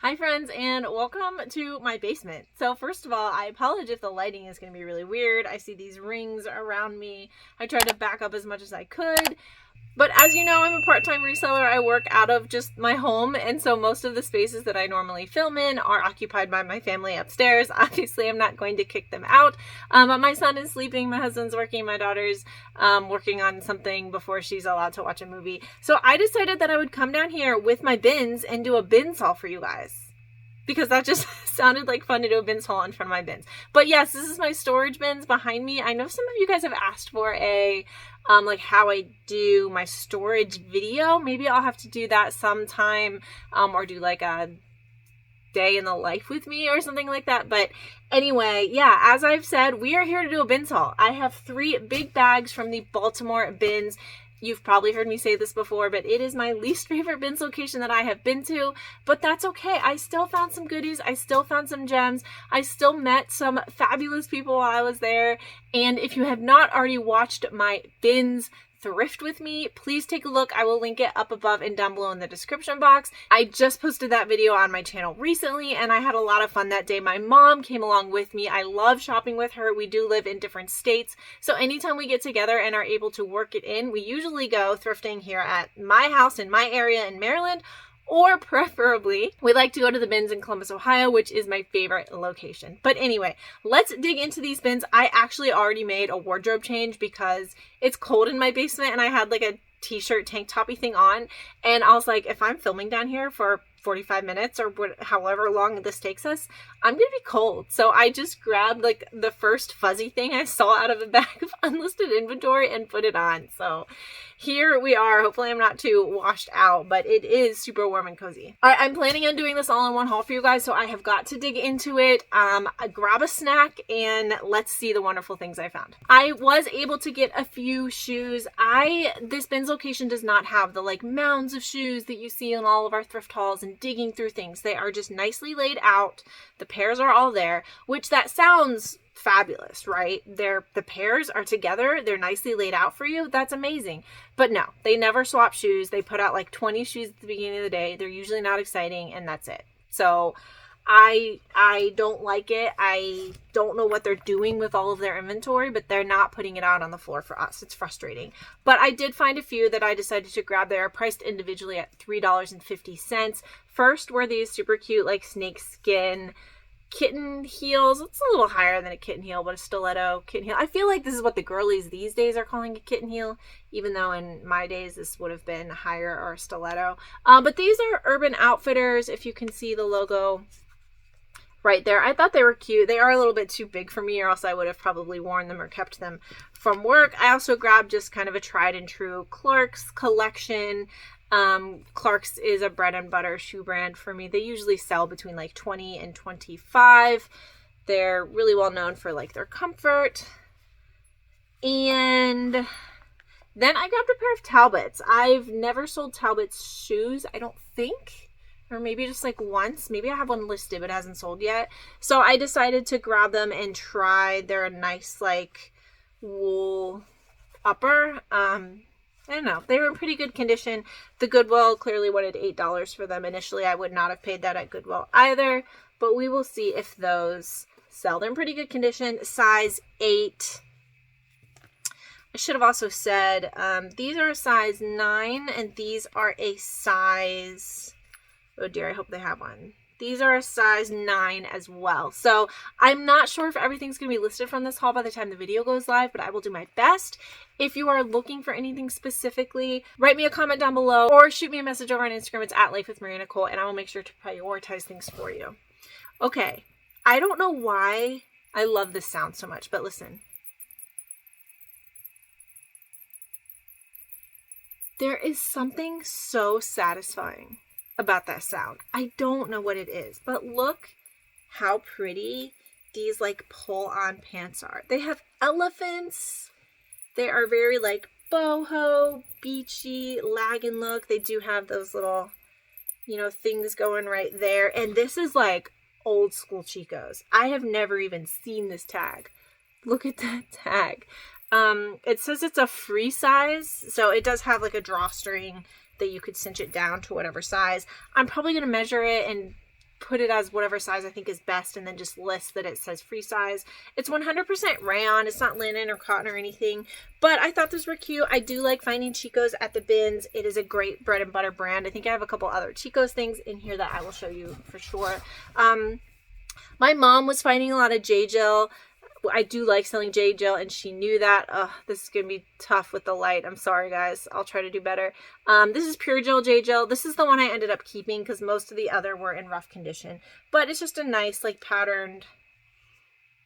Hi friends, and welcome to my basement. So first of all, I apologize if the lighting is going to be really weird. I see these rings around me. I tried to back up as much as I could. But as you know, I'm a part-time reseller. I work out of just my home, and so most of the spaces that I normally film in are occupied by my family upstairs. Obviously, I'm not going to kick them out, but my son is sleeping, my husband's working, my daughter's working on something before she's allowed to watch a movie. So I decided that I would come down here with my bins and do a BINS haul for you guys, because that just sounded like fun to do a BINS haul in front of my bins. But yes, this is my storage bins behind me. I know some of you guys have asked for a like how I do my storage video. Maybe I'll have to do that sometime, or do like a day in the life with me or something like that. But anyway, yeah, as I've said, we are here to do a BINS haul. I have 3 big bags from the Baltimore BINS. You've probably heard me say this before, but it is my least favorite BINS location that I have been to, but that's okay. I still found some goodies. I still found some gems. I still met some fabulous people while I was there. And if you have not already watched my BINS Thrift with me, please take a look. I will link it up above and down below in the description box. I just posted that video on my channel recently, and I had a lot of fun that day. My mom came along with me. I love shopping with her. We do live in different states, so anytime we get together and are able to work it in, we usually go thrifting here at my house in my area in Maryland, or preferably, we like to go to the BINS in Columbus, Ohio, which is my favorite location. But anyway, let's dig into these bins. I actually already made a wardrobe change because it's cold in my basement and I had like a t-shirt tank toppy thing on. And I was like, if I'm filming down here for 45 minutes or however long this takes us, I'm gonna be cold. So I just grabbed like the first fuzzy thing I saw out of a bag of unlisted inventory and put it on. So here we are. Hopefully I'm not too washed out, but it is super warm and cozy. All right, I'm planning on doing this all in one haul for you guys, so I have got to dig into it. Grab a snack and let's see the wonderful things I found. I was able to get a few shoes. This BINS location does not have the like mounds of shoes that you see in all of our thrift hauls and digging through things. They are just nicely laid out. The pairs are all there, which that sounds fabulous, right? The pairs are together. They're nicely laid out for you. That's amazing. But no, they never swap shoes. They put out like 20 shoes at the beginning of the day. They're usually not exciting, and that's it. So I don't like it. I don't know what they're doing with all of their inventory, but they're not putting it out on the floor for us. It's frustrating. But I did find a few that I decided to grab. They are priced individually at $3.50. First were these super cute like snake skin kitten heels. It's a little higher than a kitten heel, but a stiletto kitten heel. I feel like this is what the girlies these days are calling a kitten heel, even though in my days this would have been higher or a stiletto. But these are Urban Outfitters, if you can see the logo right there. I thought they were cute. They are a little bit too big for me, or else I would have probably worn them or kept them from work. I also grabbed just kind of a tried and true Clarks collection. Clarks is a bread and butter shoe brand for me. They usually sell between like 20 and 25. They're really well known for like their comfort. And then I grabbed a pair of Talbots. I've never sold Talbot's shoes, I don't think. Or maybe just like once. Maybe I have one listed but it hasn't sold yet. So I decided to grab them and try. They're a nice like wool upper. I don't know. They were in pretty good condition. The Goodwill clearly wanted $8 for them. Initially, I would not have paid that at Goodwill either, but we will see if those sell. They're in pretty good condition. Size 8. I should have also said, these are a size 9, and these are a size, oh dear, I hope they have one. These are a size 9 as well. So I'm not sure if everything's going to be listed from this haul by the time the video goes live, but I will do my best. If you are looking for anything specifically, write me a comment down below or shoot me a message over on Instagram. It's at Life with MariaNicole, and I will make sure to prioritize things for you. Okay, I don't know why I love this sound so much, but listen. There is something so satisfying about that sound. I don't know what it is, but look how pretty these like pull-on pants are. They have elephants. They are very like boho, beachy, lagging look. They do have those little, you know, things going right there. And this is like old school Chico's. I have never even seen this tag. Look at that tag. It says it's a free size, so it does have like a drawstring that you could cinch it down to whatever size. I'm probably going to measure it and put it as whatever size I think is best and then just list that it says free size. It's 100% rayon. It's not linen or cotton or anything, but I thought those were cute. I do like finding Chico's at the Bins. It is a great bread and butter brand. I think I have a couple other Chico's things in here that I will show you for sure. My mom was finding a lot of J Jill. I do like selling J Jill, and she knew that. This is going to be tough with the light. I'm sorry, guys. I'll try to do better. This is Pure Jill J Jill. This is the one I ended up keeping because most of the other were in rough condition. But it's just a nice, like, patterned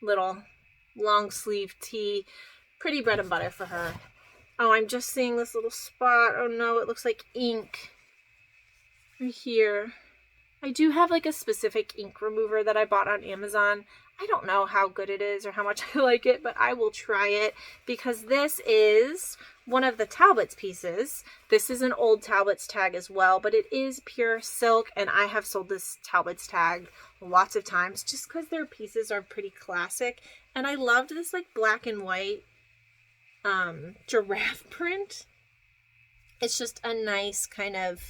little long sleeve tee. Pretty bread and butter for her. Oh, I'm just seeing this little spot. Oh, no, it looks like ink right here. I do have, like, a specific ink remover that I bought on Amazon. I don't know how good it is or how much I like it, but I will try it because this is one of the Talbot's pieces. This is an old Talbot's tag as well, but it is pure silk, and I have sold this Talbot's tag lots of times just because their pieces are pretty classic. And I loved this, like, black and white giraffe print. It's just a nice kind of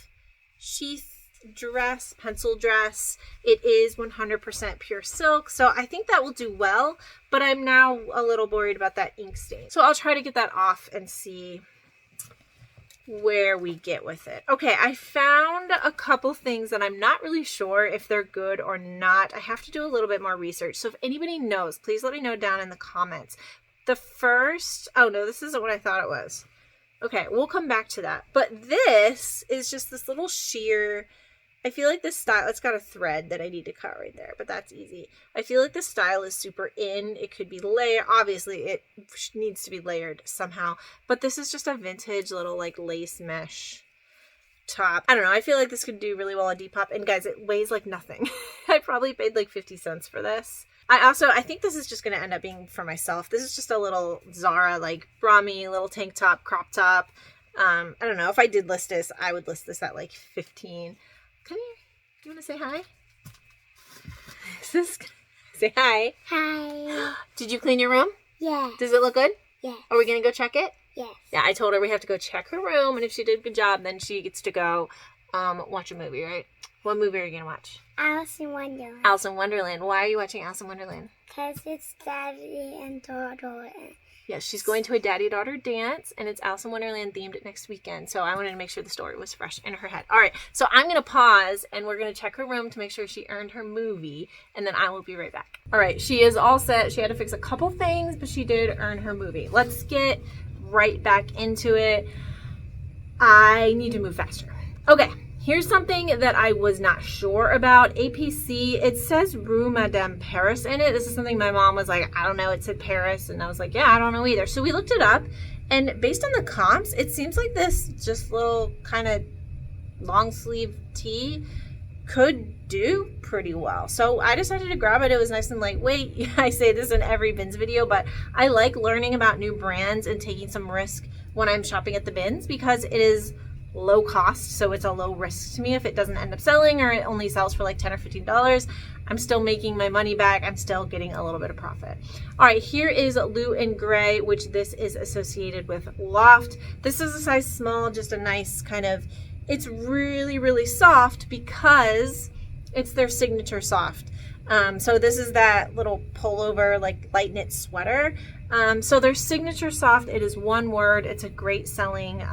sheath dress, pencil dress. It is 100% pure silk, so I think that will do well, but I'm now a little worried about that ink stain. So I'll try to get that off and see where we get with it. Okay, I found a couple things that I'm not really sure if they're good or not. I have to do a little bit more research, so if anybody knows, please let me know down in the comments. The first, oh no, this isn't what I thought it was. Okay, we'll come back to that. But this is just this little sheer, I feel like this style, it's got a thread that I need to cut right there, but that's easy. I feel like this style is super in. It could be layered. Obviously, it needs to be layered somehow, but this is just a vintage little, like, lace mesh top. I don't know. I feel like this could do really well on Depop. And guys, it weighs like nothing. I probably paid like 50 cents for this. I think this is just going to end up being for myself. This is just a little Zara, like, Brahmi little tank top, crop top. I don't know. If I did list this, I would list this at like 15. Come here. Do you want to say hi? Say hi. Hi. Did you clean your room? Yeah. Does it look good? Yeah. Are we going to go check it? Yes. Yeah, I told her we have to go check her room, and if she did a good job, then she gets to go watch a movie, right? What movie are you going to watch? Alice in Wonderland. Alice in Wonderland. Why are you watching Alice in Wonderland? Because it's daddy and daughter. Yes, she's going to a daddy-daughter dance, and it's Alice in Wonderland themed next weekend. So I wanted to make sure the story was fresh in her head. All right, so I'm going to pause, and we're going to check her room to make sure she earned her movie, and then I will be right back. All right, she is all set. She had to fix a couple things, but she did earn her movie. Let's get right back into it. I need to move faster. Okay. Here's something that I was not sure about. APC, it says Rue Madame Paris in it. This is something my mom was like, I don't know, it said Paris. And I was like, yeah, I don't know either. So we looked it up, and based on the comps, it seems like this just little kind of long sleeve tee could do pretty well. So I decided to grab it. It was nice and lightweight. I say this in every Bins video, but I like learning about new brands and taking some risk when I'm shopping at the Bins because it is low cost, so it's a low risk to me. If it doesn't end up selling or it only sells for like $10 or $15, I'm still making my money back. I'm still getting a little bit of profit. All right, here is Lou and Gray, which this is associated with Loft. This is a size small, just a nice kind of, it's really, really soft because it's their signature soft. So this is that little pullover, like light knit sweater. So their signature soft, it is one word. It's a great selling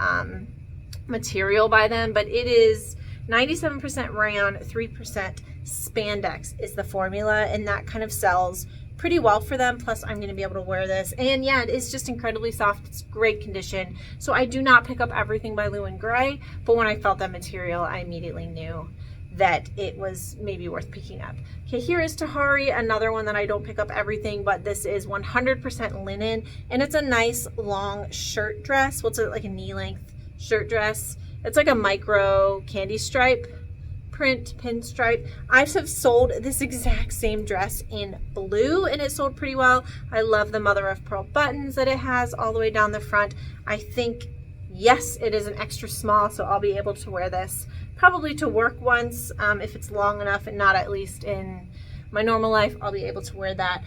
material by them, but it is 97% rayon, 3% spandex is the formula, and that kind of sells pretty well for them. Plus I'm going to be able to wear this, and yeah, it is just incredibly soft. It's great condition. So I do not pick up everything by Lou and Gray, but when I felt that material, I immediately knew that it was maybe worth picking up. Okay, here is Tahari, another one that I don't pick up everything, but this is 100% linen, and it's a nice long shirt dress. What's it, like a knee length shirt dress? It's like a micro candy stripe print pinstripe. I have sold this exact same dress in blue, and it sold pretty well. I love the mother of pearl buttons that it has all the way down the front. I think, yes, it is an extra small, so I'll be able to wear this probably to work once. If it's long enough and not at least in my normal life, I'll be able to wear that.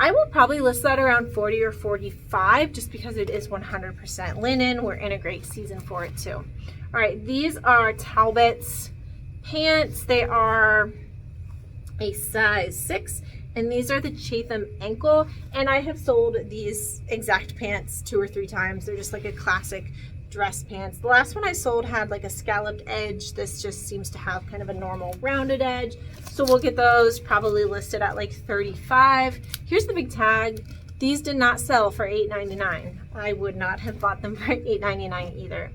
I will probably list that around 40 or 45 just because it is 100% linen. We're in a great season for it too. All right, these are Talbot's pants. They are a size 6, and these are the Chatham ankle, and I have sold these exact pants 2 or 3 times. They're just like a classic dress pants. The last one I sold had like a scalloped edge. This just seems to have kind of a normal rounded edge, so we'll get those probably listed at like $35. Here's the big tag. These did not sell for $8.99. I would not have bought them for $8.99 either.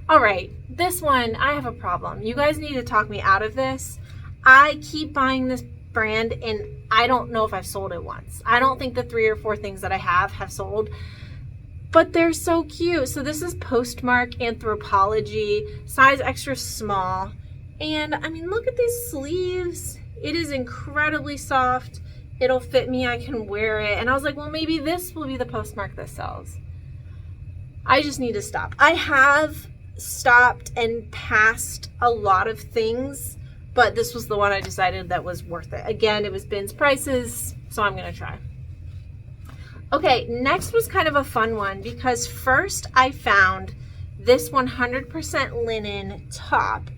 All right, this one, I have a problem. You guys need to talk me out of this. I keep buying this brand and I don't know if I've sold it once. I don't think the 3 or 4 things that I have sold, but they're so cute. So this is Poshmark Anthropologie, size extra small. And I mean, look at these sleeves. It is incredibly soft. It'll fit me, I can wear it. And I was like, well, maybe this will be the Poshmark that sells. I just need to stop. I have stopped and passed a lot of things, but this was the one I decided that was worth it. Again, it was BINS prices, so I'm gonna try. Okay, next was kind of a fun one because first I found this 100% linen top.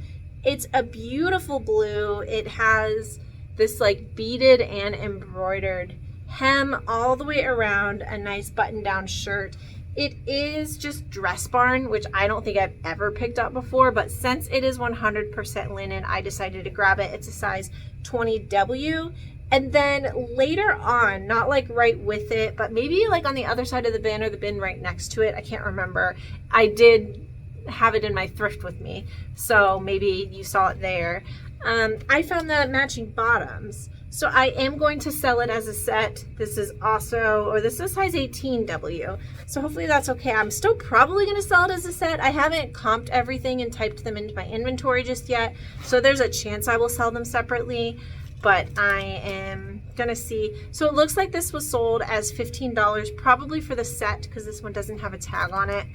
It's a beautiful blue. It has this like beaded and embroidered hem all the way around, a nice button-down shirt. It is just Dress Barn, which I don't think I've ever picked up before, but since it is 100% linen, I decided to grab it. It's a size 20W. And then later on, not like right with it, but maybe like on the other side of the bin or the bin right next to it, I can't remember. I did have it in my thrift with me, so maybe you saw it there. I found the matching bottoms. So I am going to sell it as a set. This is also, or this is size 18W. So hopefully that's okay. I'm still probably gonna sell it as a set. I haven't comped everything and typed them into my inventory just yet. So there's a chance I will sell them separately, but I am gonna see. So it looks like this was sold as $15, probably for the set, because this one doesn't have a tag on it.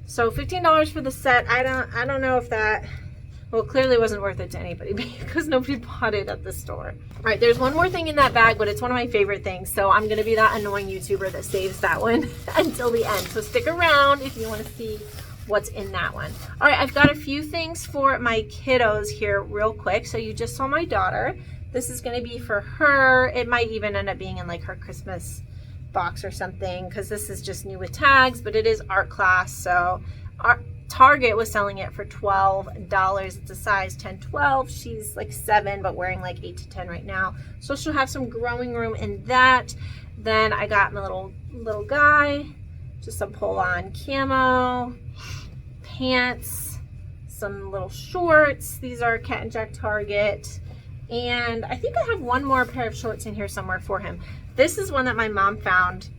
So $15 for the set. I don't know if that, well, it clearly wasn't worth it to anybody because nobody bought it at the store. All right, there's one more thing in that bag, but it's one of my favorite things. So I'm gonna be that annoying YouTuber that saves that one until the end. So stick around if you wanna see what's in that one. All right, I've got a few things for my kiddos here real quick. So you just saw my daughter. This is gonna be for her. It might even end up being in like her Christmas box or something because this is just new with tags, but it is art class. So our Target was selling it for $12. It's a size 10-12. She's like 7, but wearing like 8 to 10 right now. So she'll have some growing room in that. Then I got my little guy, just some pull-on camo, pants, some little shorts. These are Cat and Jack Target. And I think I have one more pair of shorts in here somewhere for him. This is one that my mom found.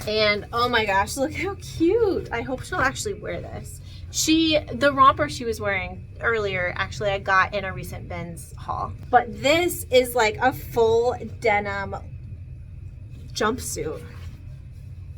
And oh my gosh, look how cute. I hope she'll actually wear this. The romper she was wearing earlier, actually I got in a recent BINS haul. But this is like a full denim jumpsuit.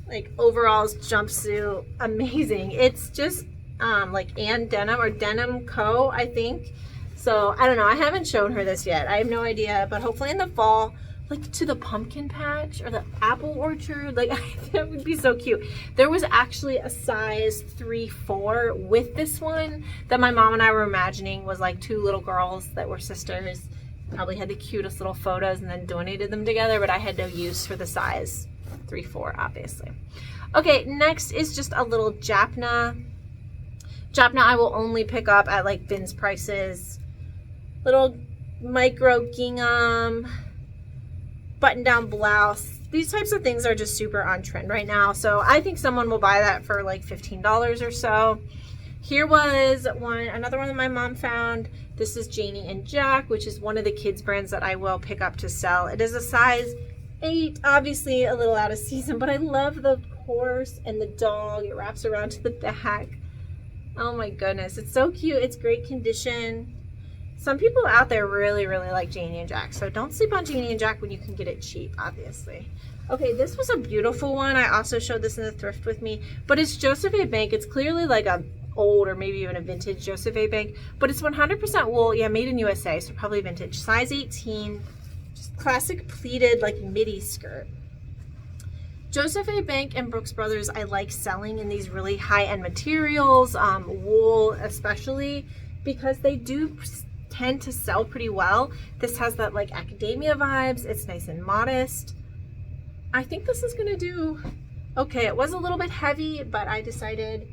Like overalls jumpsuit, amazing. It's just like Ann Denim or Denim Co, I think. So I don't know, I haven't shown her this yet. I have no idea, but hopefully in the fall, like to the pumpkin patch or the apple orchard, like that would be so cute. There was actually a size 3-4 with this one that my mom and I were imagining was like 2 little girls that were sisters, probably had the cutest little photos and then donated them together, but I had no use for the size 3-4 obviously. Okay, next is just a little Japna. Japna I will only pick up at like BINS prices. Little micro gingham, button-down blouse. These types of things are just super on trend right now, so I think someone will buy that for like $15 or so. Here was another one that my mom found. This is Janie and Jack, which is one of the kids brands that I will pick up to sell. It is a size 8, obviously a little out of season, but I love the horse and the dog. It wraps around to the back. Oh my goodness, it's so cute. It's great condition. Some people out there really, really like Janie and Jack, so don't sleep on Janie and Jack when you can get it cheap, obviously. Okay, this was a beautiful one. I also showed this in the thrift with me, but it's Joseph A. Bank. It's clearly like a old or maybe even a vintage Joseph A. Bank, but it's 100% wool. Yeah, made in USA, so probably vintage. Size 18, just classic pleated like midi skirt. Joseph A. Bank and Brooks Brothers I like selling in these really high-end materials, wool especially, because they do tend to sell pretty well. This has that like academia vibes. It's nice and modest. I think this is gonna do okay. It was a little bit heavy, but I decided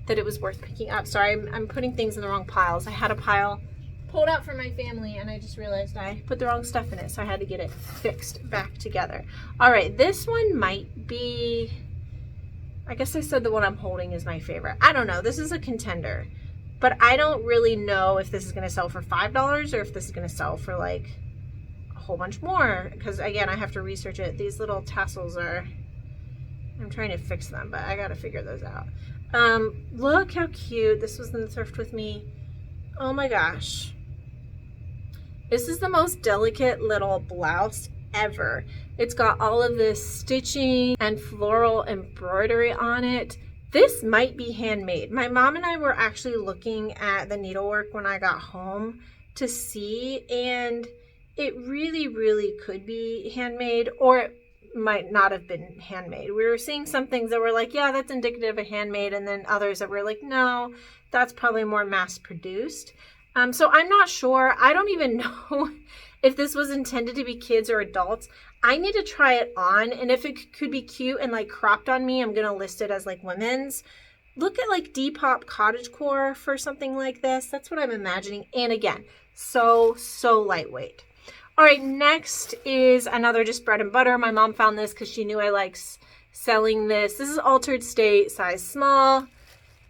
that it was worth picking up. Sorry, I'm putting things in the wrong piles. I had a pile pulled out for my family and I just realized I put the wrong stuff in it, so I had to get it fixed back together. All right, this one might be, I guess I said the one I'm holding is my favorite. I don't know, this is a contender, but I don't really know if this is gonna sell for $5 or if this is gonna sell for like a whole bunch more, because again, I have to research it. These little tassels are, I'm trying to fix them, but I gotta figure those out. Look how cute. This was in the thrift with me. Oh my gosh. This is the most delicate little blouse ever. It's got all of this stitching and floral embroidery on it. This might be handmade. My mom and I were actually looking at the needlework when I got home to see, and it really, really could be handmade, or it might not have been handmade. We were seeing some things that were like, yeah, that's indicative of handmade, and then others that were like, no, that's probably more mass produced. So I'm not sure. I don't even know if this was intended to be kids or adults. I need to try it on, and if it could be cute and like cropped on me, I'm gonna list it as like women's. Look at like Depop cottagecore for something like this. That's what I'm imagining. And again, so lightweight. All right, next is another just bread and butter. My mom found this because she knew I like selling this. This is Altered State, size small.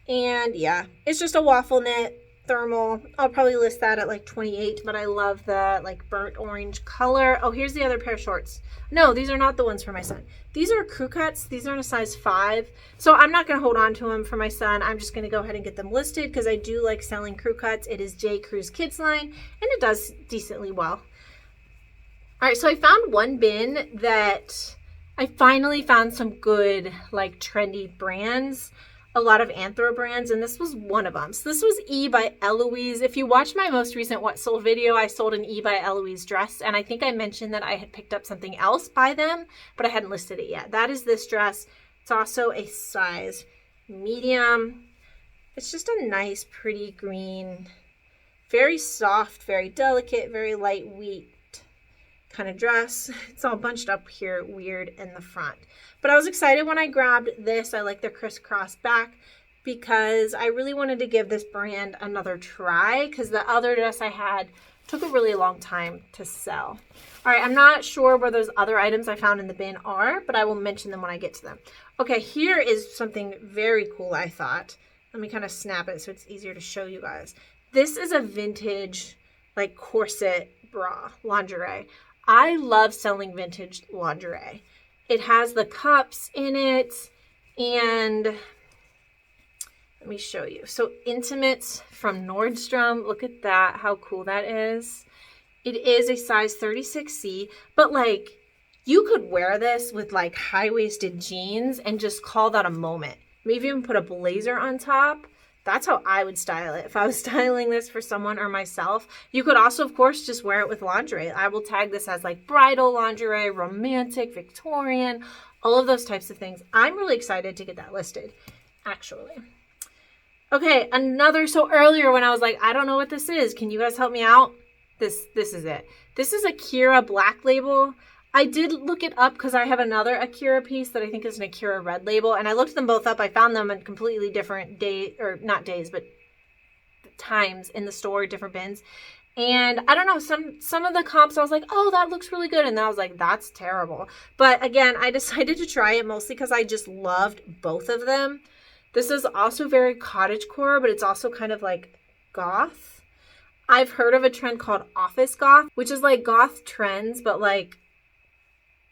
And yeah, it's just a waffle knit thermal. I'll probably list that at like 28, but I love the like burnt orange color. Oh, here's the other pair of shorts. No, these are not the ones for my son. These are crew cuts. These are in a size 5. So I'm not going to hold on to them for my son. I'm just going to go ahead and get them listed because I do like selling crew cuts. It is J. Crew's Kids line, and it does decently well. All right, so I found one bin that I finally found some good, like, trendy brands, a lot of Anthro brands, and this was one of them. So this was E by Eloise. If you watch my most recent What Sold video, I sold an E by Eloise dress, and I think I mentioned that I had picked up something else by them, but I hadn't listed it yet. That is this dress. It's also a size medium. It's just a nice, pretty green, very soft, very delicate, very lightweight kind of dress. It's all bunched up here weird in the front, but I was excited when I grabbed this. I like the crisscross back because I really wanted to give this brand another try because the other dress I had took a really long time to sell. All right, I'm not sure where those other items I found in the bin are, but I will mention them when I get to them. Okay, here is something very cool, I thought. Let me kind of snap it so it's easier to show you guys. This is a vintage like corset bra lingerie. I love selling vintage lingerie. It has the cups in it, and let me show you. So Intimates from Nordstrom, look at that, how cool that is. It is a size 36C, but like you could wear this with like high-waisted jeans and just call that a moment. Maybe even put a blazer on top. That's how I would style it if I was styling this for someone or myself. You could also, of course, just wear it with lingerie. I will tag this as like bridal lingerie, romantic, Victorian, all of those types of things. I'm really excited to get that listed, actually. Okay, so earlier when I was like, I don't know what this is. Can you guys help me out? This is it. This is a Kira Black Label. I did look it up because I have another Akira piece that I think is an Akira Red Label, and I looked them both up. I found them in completely different times in the store, different bins. And I don't know, some of the comps I was like, oh, that looks really good, and then I was like, that's terrible. But again, I decided to try it mostly because I just loved both of them. This is also very cottagecore, but it's also kind of like goth. I've heard of a trend called office goth, which is like goth trends, but like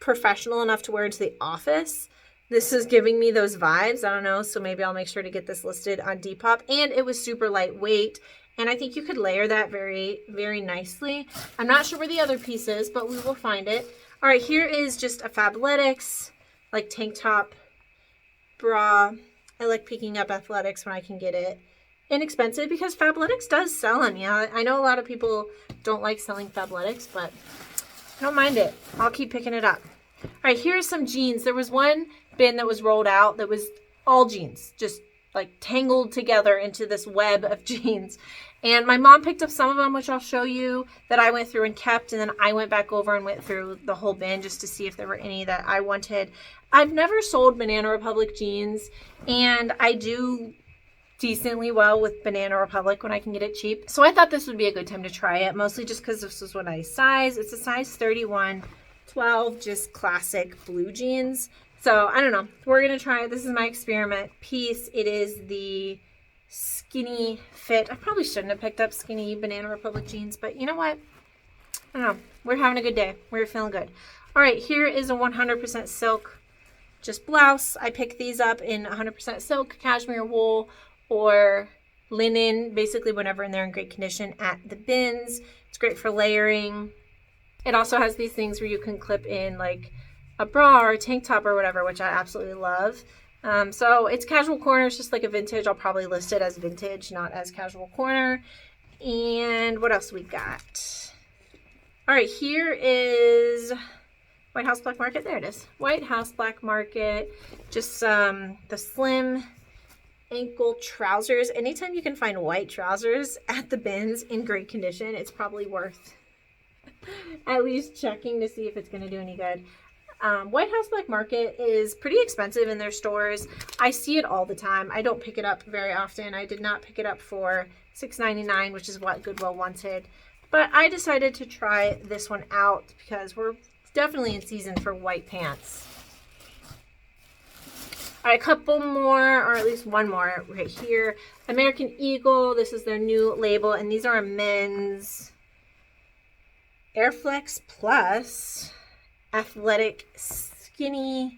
professional enough to wear into the office. This is giving me those vibes. I don't know, so maybe I'll make sure to get this listed on Depop. And it was super lightweight, and I think you could layer that very, very nicely. I'm not sure where the other piece is, but we will find it. All right, here is just a Fabletics, like tank top bra. I like picking up Athletics when I can get it inexpensive because Fabletics does sell on me. I know a lot of people don't like selling Fabletics, but I don't mind it. I'll keep picking it up. All right, here's some jeans. There was one bin that was rolled out that was all jeans, just like tangled together into this web of jeans. And my mom picked up some of them, which I'll show you, that I went through and kept. And then I went back over and went through the whole bin just to see if there were any that I wanted. I've never sold Banana Republic jeans, and I do decently well with Banana Republic when I can get it cheap. So I thought this would be a good time to try it, mostly just because this was what I size. It's a size 31, 12, just classic blue jeans. So I don't know. We're going to try it. This is my experiment piece. It is the skinny fit. I probably shouldn't have picked up skinny Banana Republic jeans, but you know what? I don't know. We're having a good day. We're feeling good. All right, here is a 100% silk just blouse. I picked these up in 100% silk, cashmere wool, or linen, basically whenever they're in great condition at the BINS. It's great for layering. It also has these things where you can clip in like a bra or a tank top or whatever, which I absolutely love. So it's casual corner, it's just like a vintage. I'll probably list it as vintage, not as casual corner. And what else we got? All right, here is White House Black Market. There it is. White House Black Market. Just the slim ankle trousers. Anytime you can find white trousers at the BINS in great condition, it's probably worth at least checking to see if it's going to do any good. White House Black Market is pretty expensive in their stores. I see it all the time. I don't pick it up very often. I did not pick it up for $6.99, which is what Goodwill wanted. But I decided to try this one out because we're definitely in season for white pants. All right, a couple more, or at least one more right here. American Eagle. This is their new label, and these are a men's Airflex Plus athletic skinny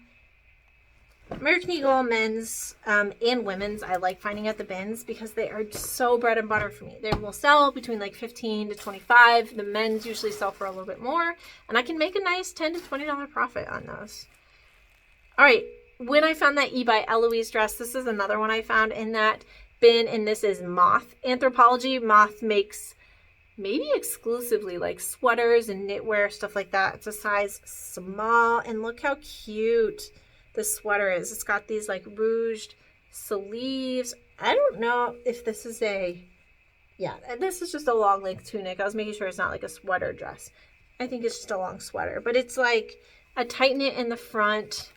American Eagle men's and women's. I like finding at the BINS because they are so bread and butter for me. They will sell between like 15 to 25. The men's usually sell for a little bit more, and I can make a nice $10 to $20 profit on those. All right, when I found that eBay Eloise dress, this is another one I found in that bin, and this is Moth Anthropology. Moth makes maybe exclusively like sweaters and knitwear, stuff like that. It's a size small, and look how cute the sweater is. It's got these like ruched sleeves. I don't know if this is this is just a long length tunic. I was making sure it's not like a sweater dress. I think it's just a long sweater, but it's like a tight knit in the front,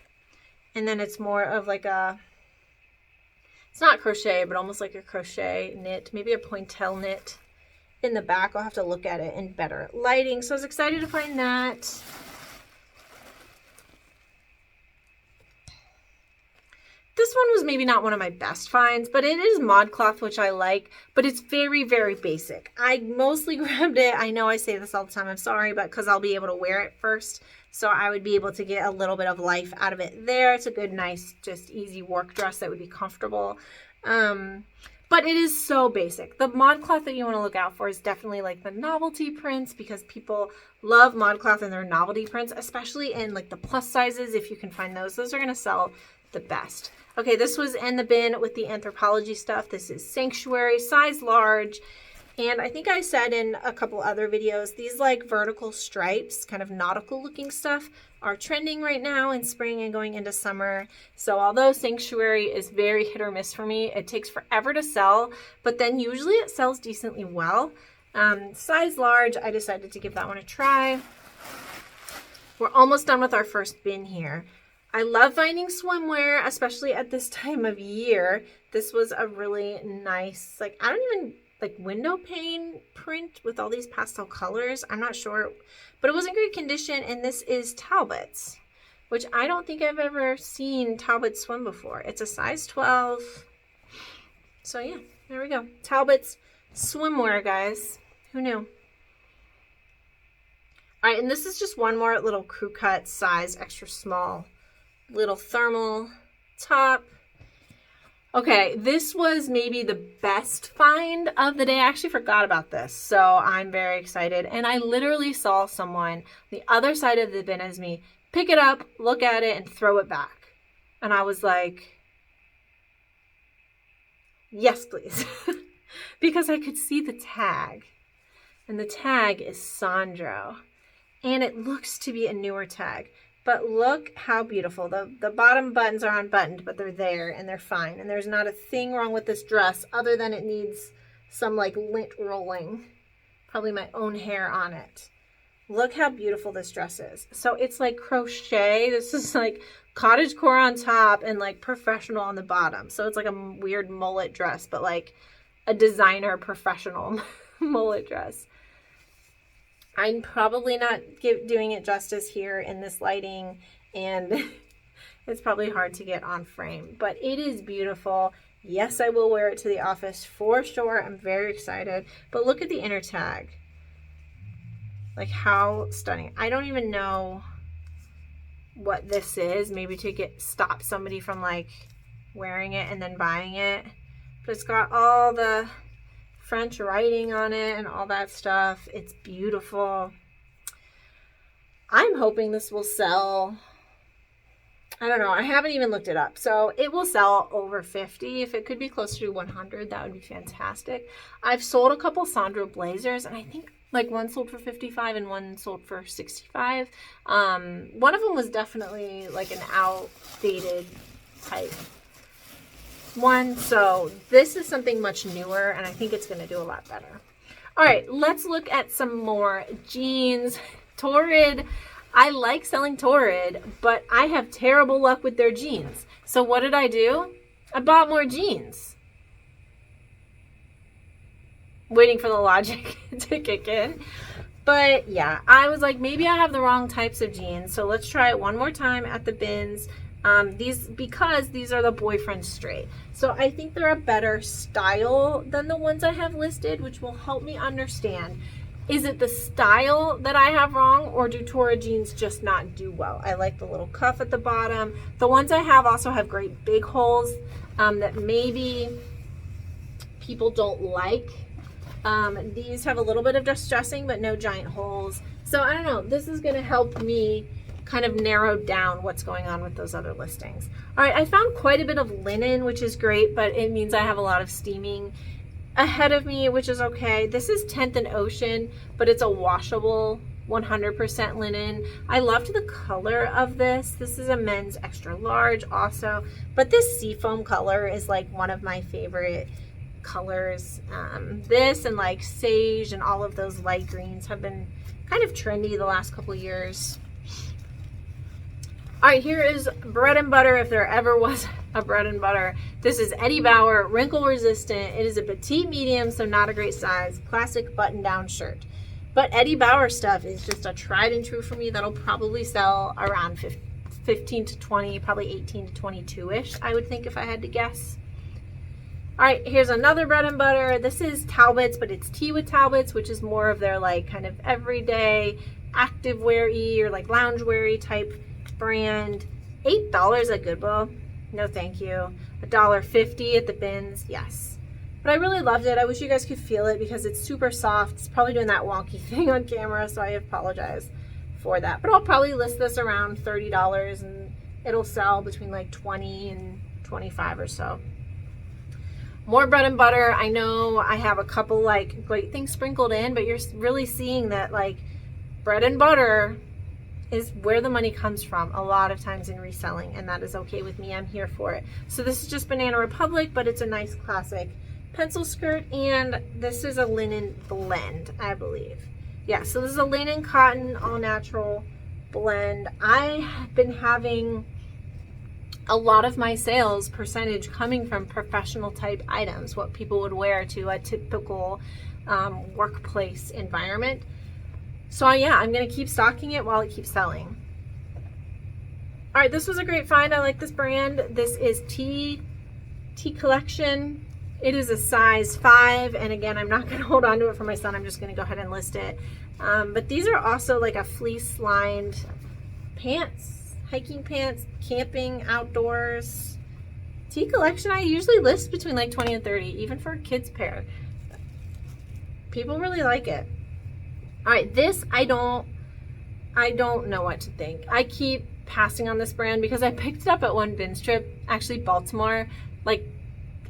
and then it's more of like it's not crochet, but almost like a crochet knit, maybe a pointelle knit in the back. I'll have to look at it in better lighting. So I was excited to find that. This one was maybe not one of my best finds, but it is ModCloth, which I like, but it's very, very basic. I mostly grabbed it. I know I say this all the time. I'm sorry, but because I'll be able to wear it first. So I would be able to get a little bit of life out of it there. It's a good, nice, just easy work dress that would be comfortable. But it is so basic. The ModCloth that you want to look out for is definitely like the novelty prints, because people love ModCloth and their novelty prints, especially in like the plus sizes. If you can find those are going to sell the best. Okay, this was in the bin with the Anthropology stuff. This is Sanctuary, size large. And I think I said in a couple other videos, these like vertical stripes, kind of nautical looking stuff, are trending right now in spring and going into summer. So although Sanctuary is very hit or miss for me, it takes forever to sell, but then usually it sells decently well. Size large, I decided to give that one a try. We're almost done with our first bin here. I love finding swimwear, especially at this time of year. This was a really nice, like window pane print with all these pastel colors. I'm not sure, but it was in great condition. And this is Talbot's, which I don't think I've ever seen Talbot swim before. It's a size 12. So yeah, there we go. Talbot's swimwear, guys. Who knew? All right, and this is just one more little crew cut size, extra small, little thermal top. Okay, this was maybe the best find of the day. I actually forgot about this, so I'm very excited. And I literally saw someone on the other side of the bin as me pick it up, look at it, and throw it back. And I was like, yes, please. Because I could see the tag. And the tag is Sandro. And it looks to be a newer tag. But look how beautiful. The bottom buttons are unbuttoned, but they're there and they're fine. And there's not a thing wrong with this dress other than it needs some like lint rolling, probably my own hair on it. Look how beautiful this dress is. So it's like crochet. This is like cottagecore on top and like professional on the bottom. So it's like a weird mullet dress, but like a designer professional mullet dress. I'm probably not doing it justice here in this lighting, and it's probably hard to get on frame, but it is beautiful. Yes, I will wear it to the office for sure. I'm very excited. But look at the inner tag. Like, how stunning. I don't even know what this is. Maybe to stop somebody from like wearing it and then buying it. But it's got all the French writing on it and all that stuff. It's beautiful. I'm hoping this will sell. I don't know. I haven't even looked it up. So it will sell over 50. If it could be closer to 100, that would be fantastic. I've sold a couple Sandro blazers, and I think like one sold for 55 and one sold for 65. One of them was definitely like an outdated type one. So this is something much newer, and I think it's going to do a lot better. All right, let's look at some more jeans. Torrid. I like selling Torrid, but I have terrible luck with their jeans. So what did I do? I bought more jeans. Waiting for the logic to kick in. But yeah, I was like, maybe I have the wrong types of jeans. So let's try it one more time at the bins. Because these are the boyfriend straight. So I think they're a better style than the ones I have listed, which will help me understand. Is it the style that I have wrong, or do Torrid jeans just not do well? I like the little cuff at the bottom. The ones I have also have great big holes that maybe people don't like. These have a little bit of distressing, but no giant holes. So I don't know. This is going to help me kind of narrow down what's going on with those other listings. All right, I found quite a bit of linen, which is great, but it means I have a lot of steaming ahead of me, which is okay. This is 10th and Ocean, but it's a washable 100% linen. I loved the color of this. This is a men's extra large also, but this seafoam color is like one of my favorite colors. This and like sage and all of those light greens have been kind of trendy the last couple of years. All right, here is bread and butter, if there ever was a bread and butter. This is Eddie Bauer, wrinkle resistant. It is a petite medium, so not a great size. Classic button down shirt. But Eddie Bauer stuff is just a tried and true for me. That'll probably sell around 15 to 20, probably 18 to 22-ish, I would think, if I had to guess. All right, here's another bread and butter. This is Talbot's, but it's tea with Talbot's, which is more of their like kind of everyday active wear-y or like lounge wear-y type brand. $8 at Goodwill. No thank you. $1.50 at the bins. Yes. But I really loved it. I wish you guys could feel it because it's super soft. It's probably doing that wonky thing on camera, so I apologize for that. But I'll probably list this around $30 and it'll sell between like 20 and 25 or so. More bread and butter. I know I have a couple like great things sprinkled in, but you're really seeing that like bread and butter is where the money comes from a lot of times in reselling, and that is okay with me. I'm here for it. So this is just Banana Republic, but it's a nice classic pencil skirt, and this is a linen blend, I believe. Yeah, so this is a linen cotton all natural blend. I have been having a lot of my sales percentage coming from professional type items, what people would wear to a typical workplace environment. So yeah, I'm going to keep stocking it while it keeps selling. All right, this was a great find. I like this brand. This is Tea Collection. It is a size 5. And again, I'm not going to hold on to it for my son. I'm just going to go ahead and list it. But these are also like a fleece lined pants, hiking pants, camping, outdoors. Tea Collection, I usually list between like 20 and 30, even for a kid's pair. People really like it. All right, this I don't know what to think. I keep passing on this brand because I picked it up at one BINS trip, actually Baltimore, like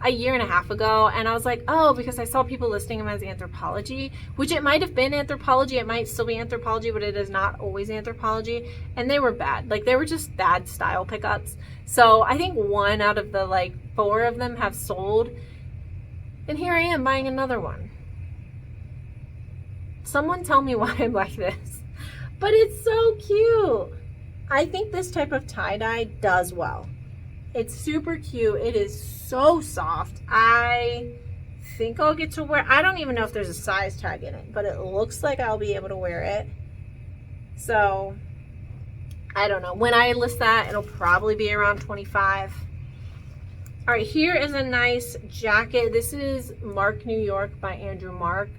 a year and a half ago, and I was like, oh, because I saw people listing them as Anthropologie, which it might have been Anthropologie, it might still be Anthropologie, but it is not always Anthropologie, and they were bad. Like, they were just bad style pickups. So I think 1 out of the like 4 of them have sold. And here I am buying another one. Someone tell me why I'm like this. But it's so cute. I think this type of tie-dye does well. It's super cute. It is so soft. I think I'll get to wear, I don't even know if there's a size tag in it, but it looks like I'll be able to wear it. So, I don't know. When I list that, it'll probably be around 25. All right, here is a nice jacket. This is Mark New York by Andrew Mark.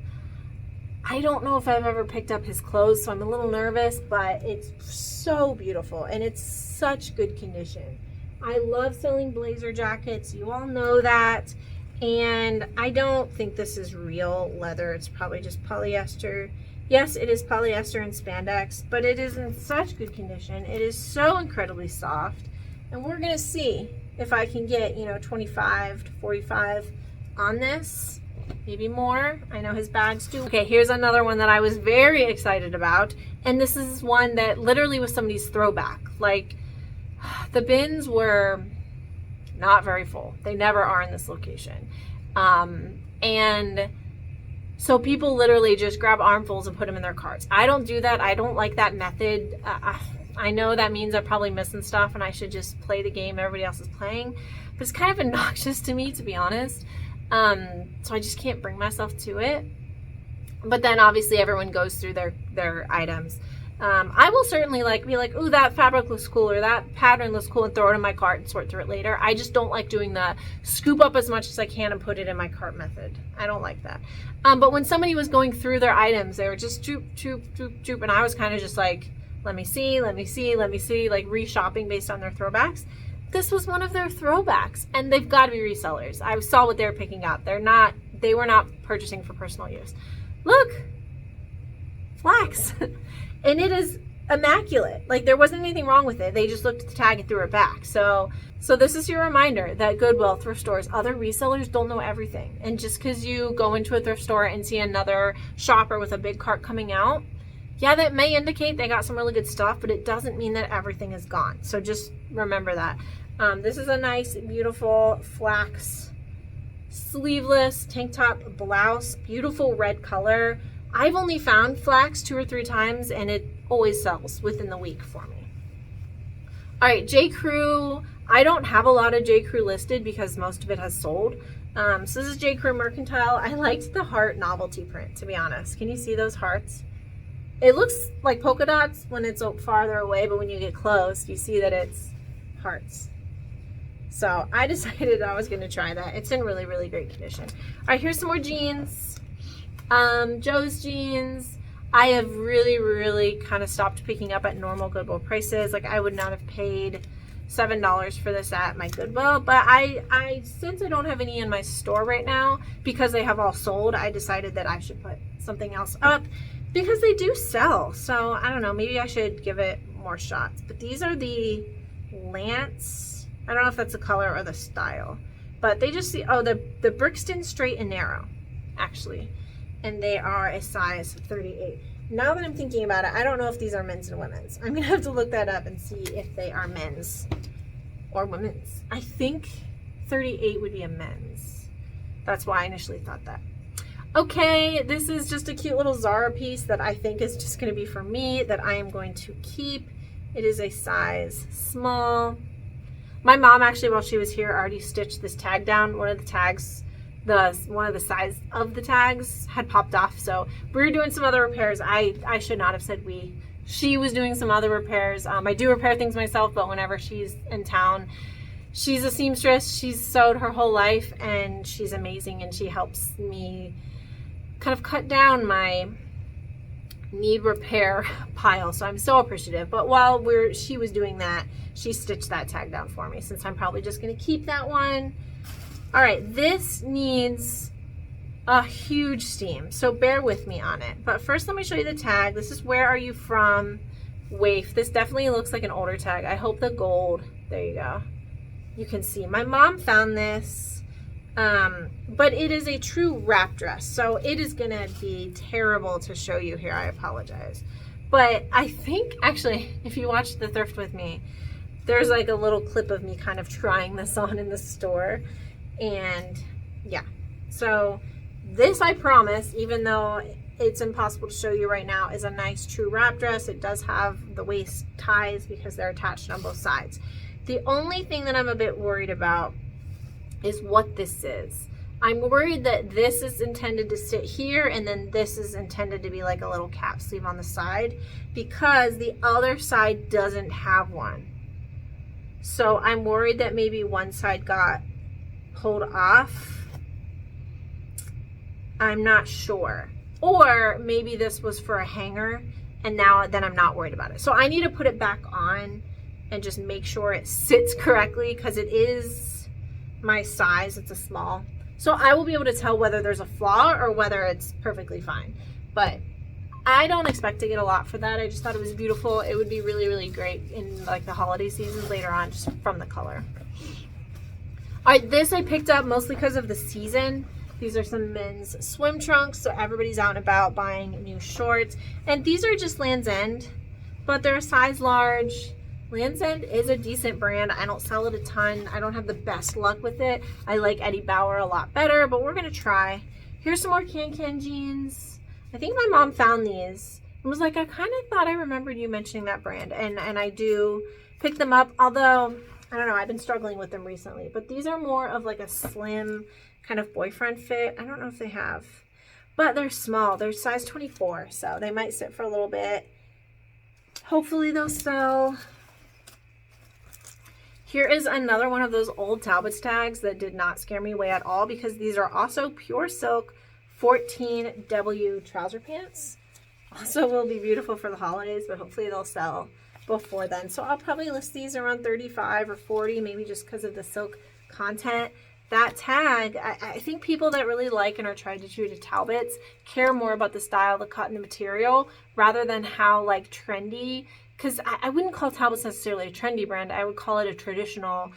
I don't know if I've ever picked up his clothes, so I'm a little nervous, but it's so beautiful and it's such good condition. I love selling blazer jackets. You all know that. And I don't think this is real leather. It's probably just polyester. Yes, it is polyester and spandex, but it is in such good condition. It is so incredibly soft. And we're going to see if I can get, 25 to 45 on this. Maybe more. I know his bags do. Okay, here's another one that I was very excited about. And this is one that literally was somebody's throwback. Like, the bins were not very full. They never are in this location. And so people literally just grab armfuls and put them in their carts. I don't do that. I don't like that method. I know that means I'm probably missing stuff and I should just play the game everybody else is playing. But it's kind of obnoxious to me, to be honest. So I just can't bring myself to it. But then obviously everyone goes through their items. I will certainly be like, ooh, that fabric looks cool, or that pattern looks cool, and throw it in my cart and sort through it later. I just don't like doing the scoop up as much as I can and put it in my cart method. I don't like that. But when somebody was going through their items, they were just choop, and I was kind of just like, let me see, like reshopping based on their throwbacks. This was one of their throwbacks, and they've got to be resellers. I saw what they were picking up. They were not purchasing for personal use. Look, flax. And it is immaculate. Like, there wasn't anything wrong with it. They just looked at the tag and threw it back. So this is your reminder that Goodwill, thrift stores, other resellers don't know everything. And just because you go into a thrift store and see another shopper with a big cart coming out, yeah, that may indicate they got some really good stuff, but it doesn't mean that everything is gone. So just remember that. This is a nice, beautiful flax sleeveless tank top blouse. Beautiful red color. I've only found flax 2 or 3 times, and it always sells within the week for me. All right, J. Crew. I don't have a lot of J. Crew listed because most of it has sold. So this is J. Crew Mercantile. I liked the heart novelty print, to be honest. Can you see those hearts? It looks like polka dots when it's farther away, but when you get close, you see that it's hearts. So I decided I was going to try that. It's in really, really great condition. All right, here's some more jeans. Joe's jeans. I have really, really kind of stopped picking up at normal Goodwill prices. Like, I would not have paid $7 for this at my Goodwill, but I since I don't have any in my store right now because they have all sold, I decided that I should put something else up because they do sell. So I don't know, maybe I should give it more shots. But these are the Lance. I don't know if that's the color or the style, but they just see, oh, the Brixton straight and narrow, actually. And they are a size 38. Now that I'm thinking about it, I don't know if these are men's and women's. I'm going to have to look that up and see if they are men's or women's. I think 38 would be a men's. That's why I initially thought that. Okay, this is just a cute little Zara piece that I think is just going to be for me, that I am going to keep. It is a size small. My mom actually, while she was here, already stitched this tag down. One of the tags, one of the sides of the tags had popped off, so we were doing some other repairs. I should not have said we. She was doing some other repairs. I do repair things myself, but whenever she's in town, she's a seamstress. She's sewed her whole life, and she's amazing, and she helps me kind of cut down my need repair pile, so I'm so appreciative. But while she was doing that, she stitched that tag down for me, since I'm probably just going to keep that one. All right, this needs a huge steam, so bear with me on it. But first, let me show you the tag. This is Where Are You From? Waif. This definitely looks like an older tag. I hope the gold, there you go. You can see. My mom found this, but it is a true wrap dress, so it is going to be terrible to show you here. I apologize. But I think, actually, if you watch the thrift with me, there's like a little clip of me kind of trying this on in the store. And yeah, So this, I promise, even though it's impossible to show you right now, is a nice true wrap dress. It does have the waist ties because they're attached on both sides. The only thing that I'm a bit worried about is what this is. I'm worried that this is intended to sit here and then this is intended to be like a little cap sleeve on the side, because the other side doesn't have one. So I'm worried that maybe one side got pulled off. I'm not sure. Or maybe this was for a hanger and then I'm not worried about it. So I need to put it back on and just make sure it sits correctly, because it is my size. It's a small. So I will be able to tell whether there's a flaw or whether it's perfectly fine. But I don't expect to get a lot for that. I just thought it was beautiful. It would be really, really great in like the holiday season later on, just from the color. All right, this I picked up mostly because of the season. These are some men's swim trunks, so everybody's out and about buying new shorts. And these are just Land's End, but they're a size large. Land's End is a decent brand. I don't sell it a ton. I don't have the best luck with it. I like Eddie Bauer a lot better, but we're gonna try. Here's some more Can jeans. I think my mom found these and was like, I kind of thought I remembered you mentioning that brand. And I do pick them up, although, I don't know, I've been struggling with them recently. But these are more of like a slim kind of boyfriend fit. I don't know if they have, but they're small. They're size 24, so they might sit for a little bit. Hopefully they'll sell. Here is another one of those old Talbot's tags that did not scare me away at all, because these are also pure silk 14W trouser pants. Also will be beautiful for the holidays, but hopefully they'll sell before then. So I'll probably list these around 35 or 40, maybe just because of the silk content. That tag, I think people that really like and are trying to true to Talbot's care more about the style, the cut, and the material, rather than how like trendy. Because I wouldn't call Talbot's necessarily a trendy brand. I would call it a traditional.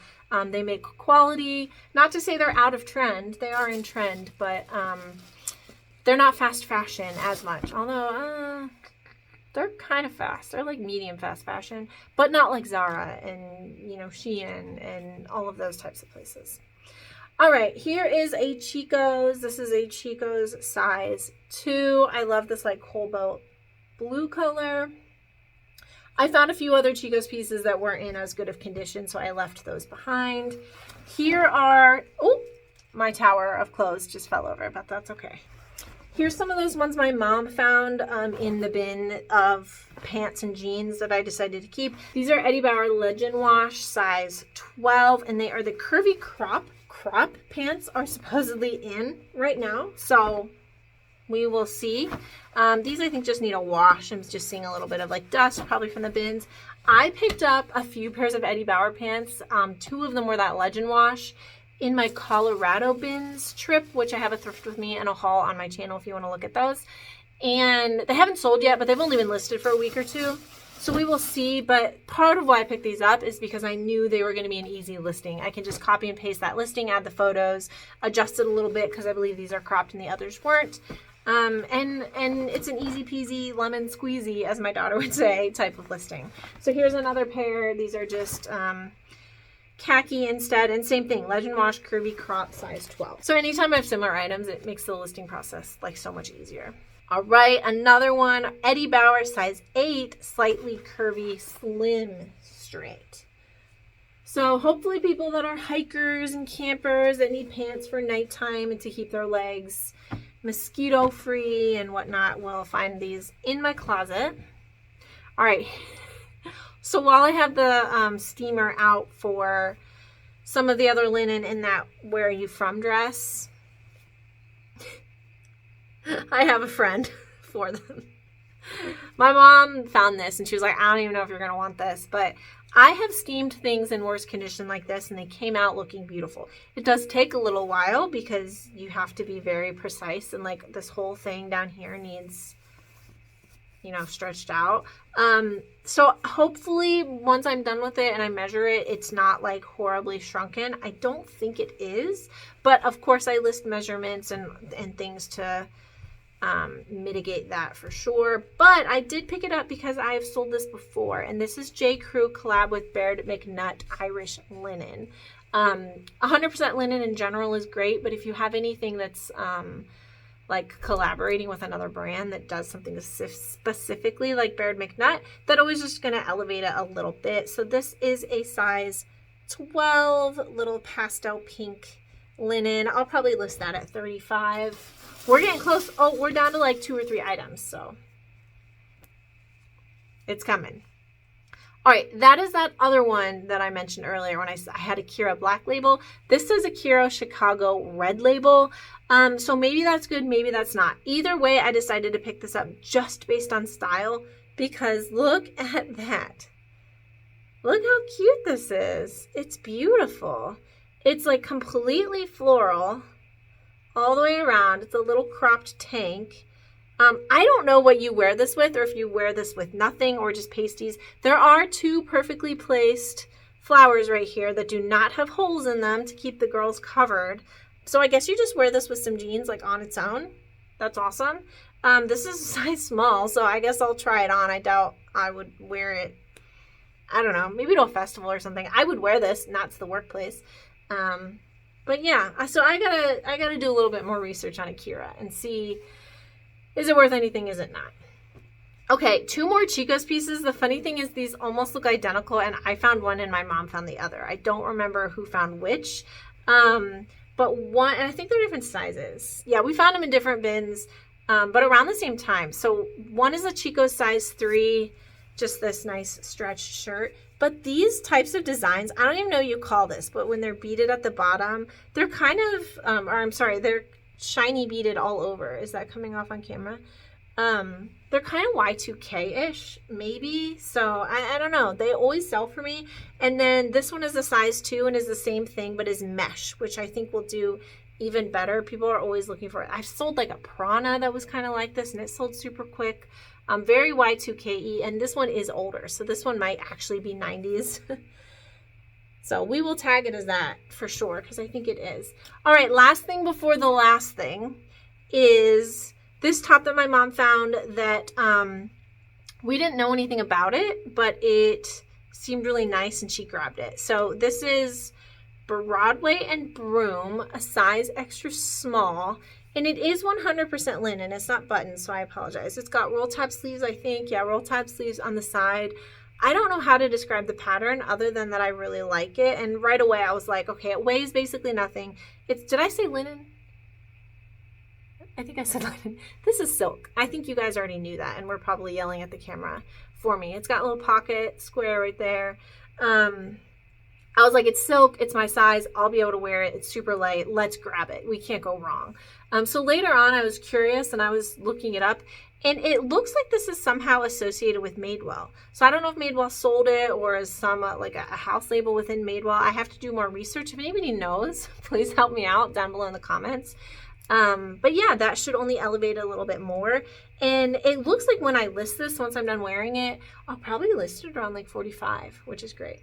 They make quality. Not to say they're out of trend. They are in trend, but they're not fast fashion as much. Although they're kind of fast. They're like medium fast fashion, but not like Zara and, you know, Shein and all of those types of places. All right, here is a Chico's. This is a Chico's size 2. I love this like cobalt blue color. I found a few other Chico's pieces that weren't in as good of condition, so I left those behind. Here are, oh, my tower of clothes just fell over, but that's okay. Here's some of those ones my mom found in the bin of pants and jeans that I decided to keep. These are Eddie Bauer Legend Wash size 12, and they are the curvy crop pants are supposedly in right now, so we will see. These I think just need a wash. I'm just seeing a little bit of like dust, probably from the bins. I picked up a few pairs of Eddie Bauer pants. 2 of them were that Legend Wash in my Colorado BINS trip, which I have a thrift with me and a haul on my channel if you want to look at those. And they haven't sold yet, but they've only been listed for a week or 2. So we will see, but part of why I picked these up is because I knew they were going to be an easy listing. I can just copy and paste that listing, add the photos, adjust it a little bit because I believe these are cropped and the others weren't. And it's an easy peasy lemon squeezy, as my daughter would say, type of listing. So here's another pair. These are just khaki instead, and same thing, Legend Wash curvy crop size 12. So anytime I have similar items, it makes the listing process like so much easier. All right, another one, Eddie Bauer size 8, slightly curvy, slim, straight. So hopefully people that are hikers and campers that need pants for nighttime and to keep their legs mosquito free and whatnot will find these in my closet. All right, so while I have the steamer out for some of the other linen in that Where Are You From dress, I have a friend for them. My mom found this and she was like, I don't even know if you're going to want this, but I have steamed things in worse condition like this and they came out looking beautiful. It does take a little while because you have to be very precise, and like this whole thing down here needs, you know, stretched out. So hopefully once I'm done with it and I measure it, it's not like horribly shrunken. I don't think it is, but of course I list measurements and things to mitigate that for sure. But I did pick it up because I have sold this before, and this is J. Crew collab with Baird McNutt Irish linen. 100% linen in general is great, but if you have anything that's like collaborating with another brand that does something specifically like Baird McNutt, that always just going to elevate it a little bit. So this is a size 12 little pastel pink linen. I'll probably list that at $35. We're getting close. Oh, we're down to like 2 or 3 items, so it's coming. All right, that is that other one that I mentioned earlier when I had Akira black label. This is Akira Chicago red label. So maybe that's good, maybe that's not. Either way, I decided to pick this up just based on style, because look at that. Look how cute this is. It's beautiful. It's like completely floral all the way around. It's a little cropped tank. I don't know what you wear this with, or if you wear this with nothing or just pasties. There are 2 perfectly placed flowers right here that do not have holes in them to keep the girls covered. So I guess you just wear this with some jeans like on its own. That's awesome. This is a size small, so I guess I'll try it on. I doubt I would wear it, I don't know, maybe to a festival or something. I would wear this, not to the workplace. But yeah, so I gotta do a little bit more research on Akira and see, is it worth anything, is it not? Okay, 2 more Chico's pieces. The funny thing is these almost look identical, and I found one and my mom found the other. I don't remember who found which. But one, and I think they're different sizes. Yeah, we found them in different bins, but around the same time. So one is a Chico's size 3, just this nice stretched shirt. But these types of designs, I don't even know what you call this, but when they're beaded at the bottom, they're kind of, they're shiny beaded all over. Is that coming off on camera? They're kind of Y2K-ish, maybe. So I don't know. They always sell for me. And then this one is a size 2 and is the same thing, but is mesh, which I think will do even better. People are always looking for it. I've sold like a Prana that was kind of like this, and it sold super quick. Very Y2K-y, and this one is older. So this one might actually be 90s. So we will tag it as that for sure, because I think it is. All right, last thing before the last thing is this top that my mom found that we didn't know anything about it, but it seemed really nice and she grabbed it. So this is Broadway and Broom, a size extra small, and it is 100% linen. It's not buttons, so I apologize. It's got roll top sleeves, I think. Yeah, roll top sleeves on the side. I don't know how to describe the pattern other than that I really like it. And right away I was like, okay, it weighs basically nothing. Did I say linen? I think I said linen. This is silk. I think you guys already knew that, and we're probably yelling at the camera for me. It's got a little pocket square right there. I was like, it's silk, it's my size, I'll be able to wear it, it's super light, let's grab it. We can't go wrong. So later on I was curious and I was looking it up, and it looks like this is somehow associated with Madewell. So I don't know if Madewell sold it or is some like a house label within Madewell. I have to do more research. If anybody knows, please help me out down below in the comments. But yeah, that should only elevate it a little bit more. And it looks like when I list this, once I'm done wearing it, I'll probably list it around like 45, which is great.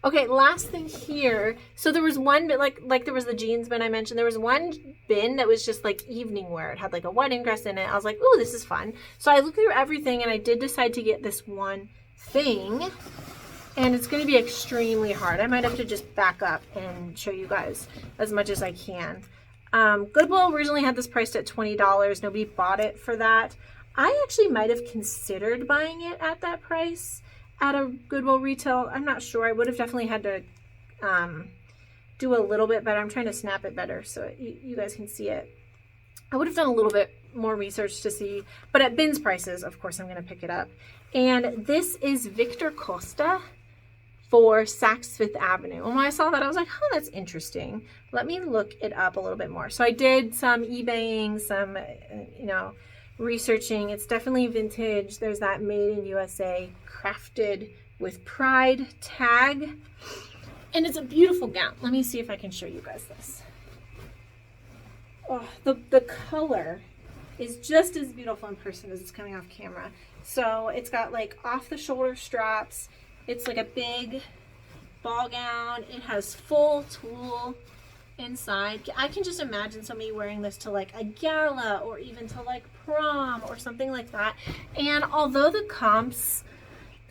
Okay, last thing here. So there was one bit, like there was the jeans bin I mentioned. There was one bin that was just like evening wear. It had like a wedding dress in it. I was like, oh, this is fun. So I looked through everything and I did decide to get this one thing. And it's going to be extremely hard. I might have to just back up and show you guys as much as I can. Goodwill originally had this priced at $20. Nobody bought it for that. I actually might have considered buying it at that price at a Goodwill retail. I'm not sure. I would have definitely had to do a little bit better. I'm trying to snap it better so you guys can see it. I would have done a little bit more research to see, but at BINS prices, of course, I'm going to pick it up. And this is Victor Costa for Saks Fifth Avenue. And when I saw that, I was like, oh, that's interesting. Let me look it up a little bit more. So I did some eBaying, some, researching. It's definitely vintage. There's that made in USA, crafted with pride tag. And it's a beautiful gown. Let me see if I can show you guys this. Oh, the color is just as beautiful in person as it's coming off camera. So it's got like off the shoulder straps. It's like a big ball gown. It has full tulle inside. I can just imagine somebody wearing this to like a gala or even to like prom or something like that. And although the comps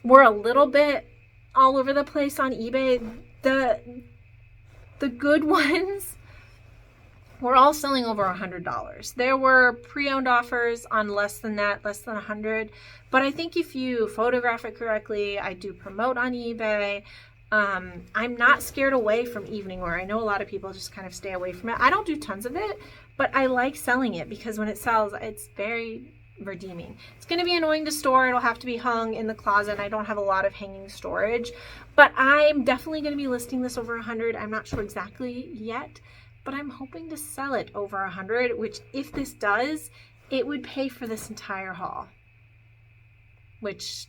were a little bit all over the place on eBay, the good ones were all selling over $100. There were pre-owned offers on less than that, less than 100. But I think if you photograph it correctly, I do promote on eBay. I'm not scared away from evening wear. I know a lot of people just kind of stay away from it. I don't do tons of it, but I like selling it because when it sells, it's very redeeming. It's going to be annoying to store. It'll have to be hung in the closet. I don't have a lot of hanging storage, but I'm definitely going to be listing this over 100. I'm not sure exactly yet, but I'm hoping to sell it over 100, which if this does, it would pay for this entire haul, which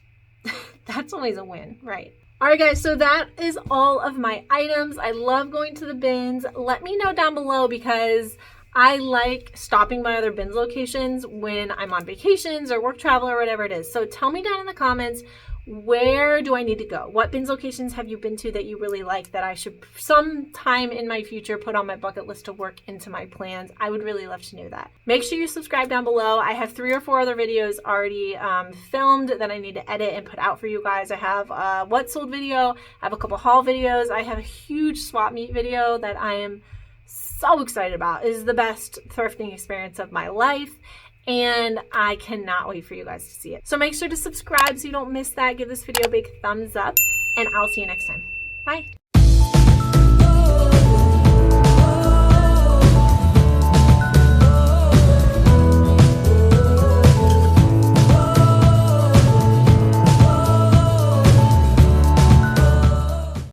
that's always a win, right? All right, guys, so that is all of my items. I love going to the bins. Let me know down below because I like stopping by other bins locations when I'm on vacations or work travel or whatever it is. So tell me down in the comments, where do I need to go? What bins locations have you been to that you really like that I should sometime in my future put on my bucket list to work into my plans? I would really love to know that. Make sure you subscribe down below. I have 3 or 4 other videos already filmed that I need to edit and put out for you guys. I have a what sold video. I have a couple haul videos. I have a huge swap meet video that I am so excited about. It is the best thrifting experience of my life, and I cannot wait for you guys to see it. So make sure to subscribe so you don't miss that. Give this video a big thumbs up, and I'll see you next time. Bye.